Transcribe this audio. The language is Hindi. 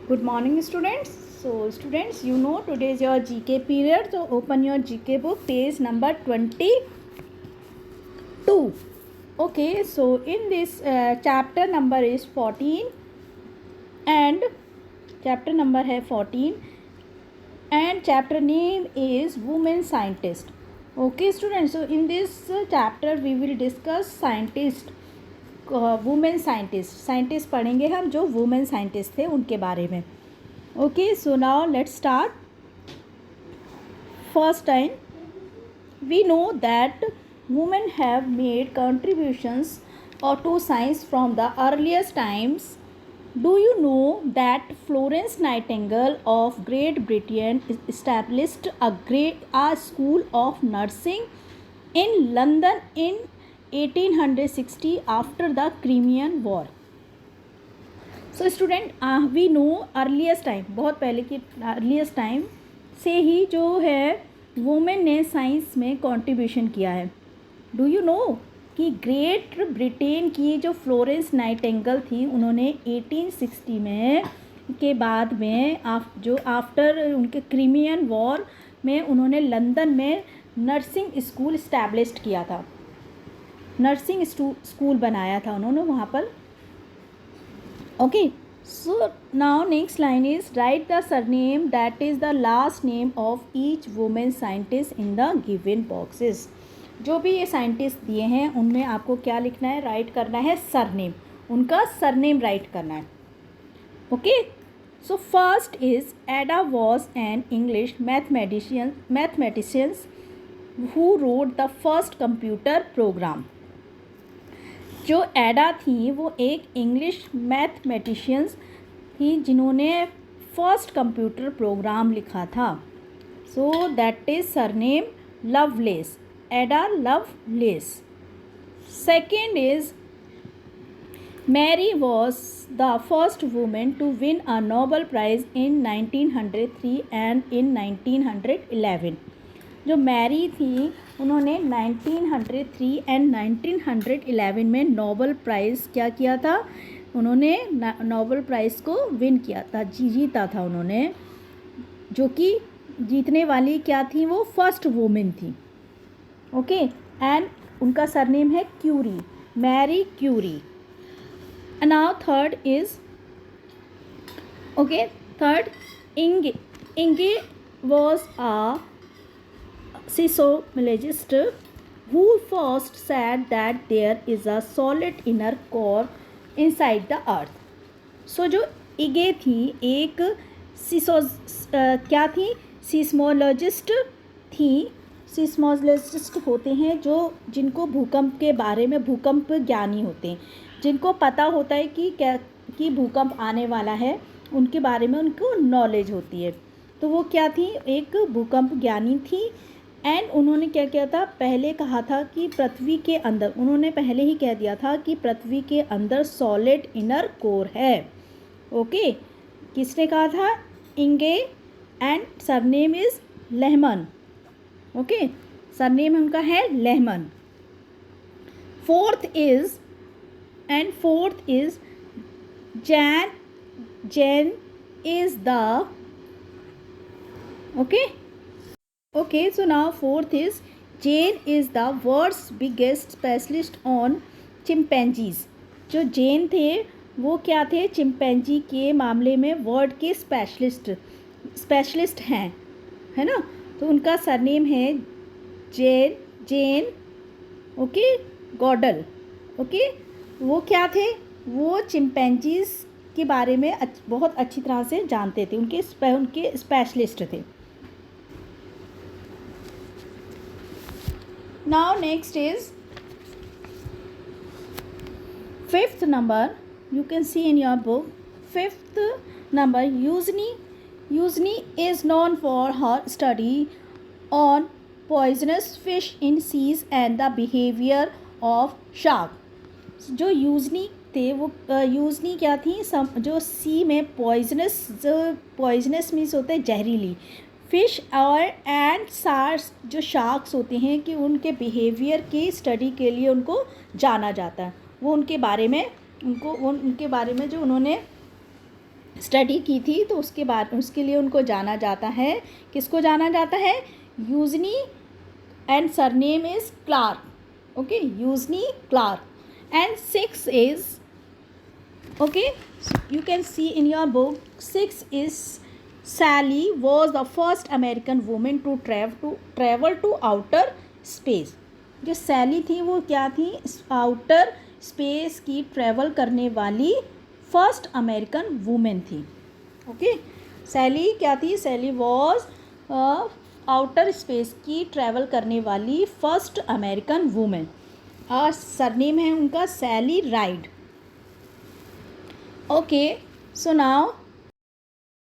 Good morning, students. So, students, you know today is your GK period. So, open your GK book, page number 22. Okay, so in this chapter number is 14 and chapter number है 14 and chapter name is Women Scientist. Okay, students. So, in this chapter we will discuss scientist. Women scientist पढ़ेंगे हम जो वुमेन साइंटिस्ट थे उनके बारे में. Okay, so now let's start. First time, we know that women have made contributions to science from the earliest times. Do you know that Florence Nightingale of Great Britain established a school of nursing in London in 1860 after the Crimean War? So student we know earliest time, बहुत पहले की अर्लीस्ट टाइम से ही जो है वुमेन ने साइंस में कंट्रीब्यूशन किया है. डू यू नो कि ग्रेट ब्रिटेन की जो फ्लोरेंस नाइटिंगेल थी उन्होंने 1860 में के बाद में जो आफ्टर उनके क्रीमियन वॉर में उन्होंने लंदन में नर्सिंग स्कूल इस्टेब्लिश किया था, नर्सिंग स्कूल बनाया था उन्होंने वहाँ पर. Okay, so now next line is write the surname that is the last name of each woman scientist in the given boxes. जो भी ये साइंटिस्ट दिए हैं उनमें आपको क्या लिखना है, राइट करना है सरनेम, उनका सरनेम राइट करना है. ओके, सो फर्स्ट इज एडा was an English mathematicians who wrote the first computer program. जो एडा थी वो एक इंग्लिश मैथमेटिशियंस थी जिन्होंने फर्स्ट कंप्यूटर प्रोग्राम लिखा था. So that is surname Lovelace, Ada Lovelace. Second is Marie was the first women to win a Nobel prize in 1903 and in 1911. जो मैरी थी उन्होंने 1903 एंड 1911 में नोबेल प्राइज़ क्या किया था, उन्होंने नोबेल प्राइज़ को विन किया था, जीता था उन्होंने, जो कि जीतने वाली क्या थी, वो फर्स्ट वुमेन थी. ओके, एंड उनका सरनेम है Curie, Marie Curie. Now third is okay, third Inge was a seismologist who first said that there is a solid inner core inside the earth. So जो इगे थी एक क्या थी, सीस्मोलॉजिस्ट थी. सीस्मोलॉजिस्ट होते हैं जो जिनको भूकंप के बारे में, भूकंप ज्ञानी होते हैं, जिनको पता होता है कि भूकंप आने वाला है, उनके बारे में उनको नॉलेज होती है. तो वो क्या थी, एक भूकंप ज्ञानी थी. एंड उन्होंने क्या किया था, पहले कहा था कि पृथ्वी के अंदर, उन्होंने पहले ही कह दिया था कि पृथ्वी के अंदर सॉलिड इनर कोर है. ओके, किसने कहा था, Inge, and surname is Lehmann. Okay, surname उनका है Lehmann. Fourth is Jane is the Okay, so now fourth is Jane is the world's biggest specialist on chimpanzees. जो जैन थे वो क्या थे, चिंपैंजी के मामले में वर्ल्ड के स्पेशलिस्ट हैं, है ना. तो उनका सरनेम है जेन ओके गॉडल. ओके, वो क्या थे, वो चिंपैंजीज के बारे में बहुत अच्छी तरह से जानते थे, उनके स्पेशलिस्ट थे. Now next is fifth number, you can see in your book. Fifth number, Eugenie is known for her study on poisonous fish in seas and the behavior of shark. जो यूजनी थे वो यूजनी क्या थी, जो सी में पॉइजनस मीन्स होते हैं जहरीली, फिश और एंड सार्स जो शार्क्स होते हैं कि उनके बिहेवियर की स्टडी के लिए उनको जाना जाता है. वो उनके बारे में जो उन्होंने स्टडी की थी, तो उसके बाद उसके लिए उनको जाना जाता है, किसको जाना जाता है, Eugenie, and surname is Clark, okay, Eugenie Clark. And six is, okay, so you can see in your book, six is Sally was the first American woman to travel to outer space। जो सैली थी वो क्या थी, आउटर स्पेस की ट्रैवल करने वाली फर्स्ट अमेरिकन वुमेन थी। ओके, सैली क्या थी, सैली वॉज आउटर स्पेस की ट्रैवल करने वाली फर्स्ट अमेरिकन वुमेन, और सरनेम है उनका सैली राइड। Okay, so now